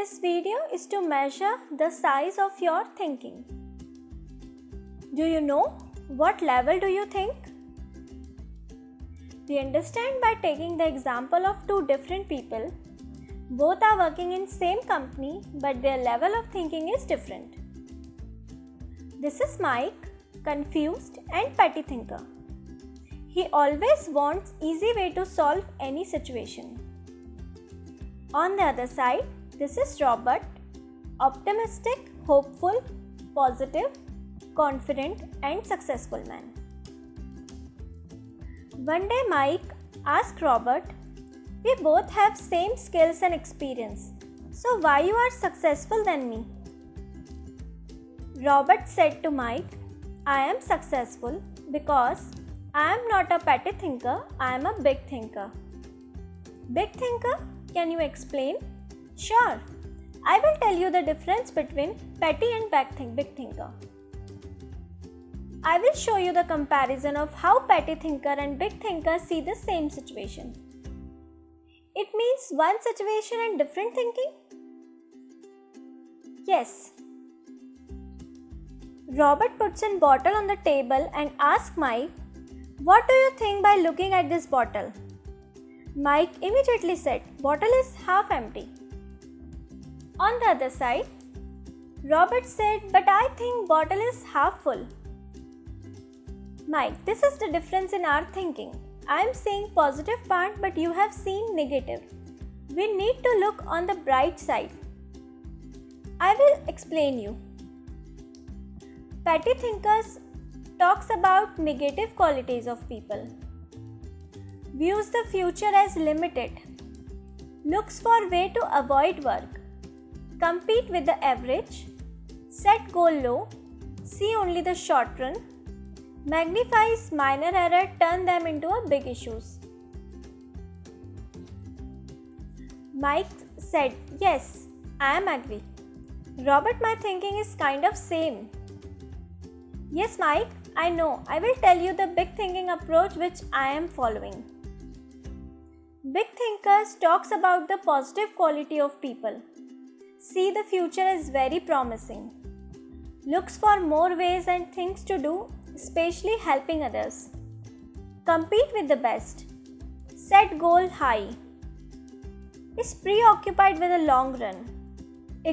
This video is to measure the size of your thinking. Do you know what level do you think? We understand by taking the example of two different people. Both are working in same company, but their level of thinking is different. This is Mike, confused and petty thinker. He always wants easy way to solve any situation. On the other side, this is Robert, optimistic, hopeful, positive, confident and successful man. One day Mike asked Robert, "We both have same skills and experience, so why you are successful than me?" Robert said to Mike, "I am successful because I am not a petty thinker, I am a big thinker." Big thinker? Can you explain? Sure. I will tell you the difference between petty and big thinker. I will show you the comparison of how petty thinker and big thinker see the same situation. It means one situation and different thinking? Yes. Robert puts a bottle on the table and asks Mike, "What do you think by looking at this bottle?" Mike immediately said, "Bottle is half empty." On the other side, Robert said, "But I think bottle is half full." Mike, this is the difference in our thinking. I am saying positive part, but you have seen negative. We need to look on the bright side. I will explain you. Petty thinkers talks about negative qualities of people. Views the future as limited. Looks for way to avoid work. Compete with the average. Set goal low. See only the short run. Magnifies minor error, turn them into a big issues. Mike said, "Yes, I am agree. Robert, my thinking is kind of same." Yes, Mike, I know. I will tell you the big thinking approach which I am following. Big thinkers talks about the positive quality of people. See the future as very promising. Looks for more ways and things to do, especially helping others. Compete with the best. Set goal high. Is preoccupied with the long run.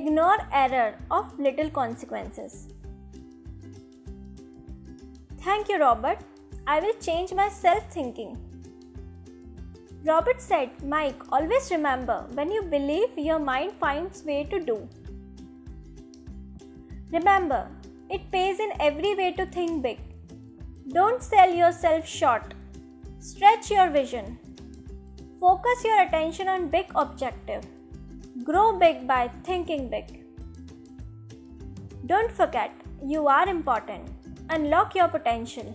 Ignore error of little consequences. Thank you, Robert. I will change my self-thinking. Robert said, "Mike, always remember, when you believe, your mind finds way to do." Remember, it pays in every way to think big. Don't sell yourself short. Stretch your vision. Focus your attention on big objective. Grow big by thinking big. Don't forget, you are important. Unlock your potential.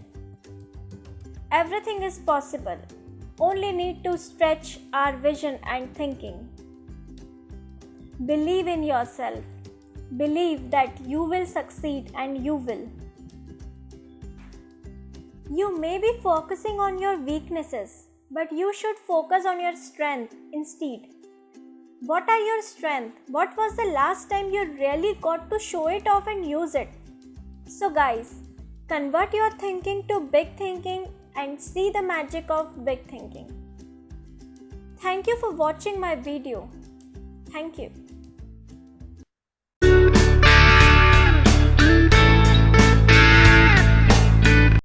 Everything is possible. Only need to stretch our vision and thinking. Believe in yourself. Believe that you will succeed, and you will. You may be focusing on your weaknesses, but you should focus on your strength instead. What are your strengths? What was the last time you really got to show it off and use it? So guys, convert your thinking to big thinking and see the magic of big thinking. Thank you for watching my video. Thank you.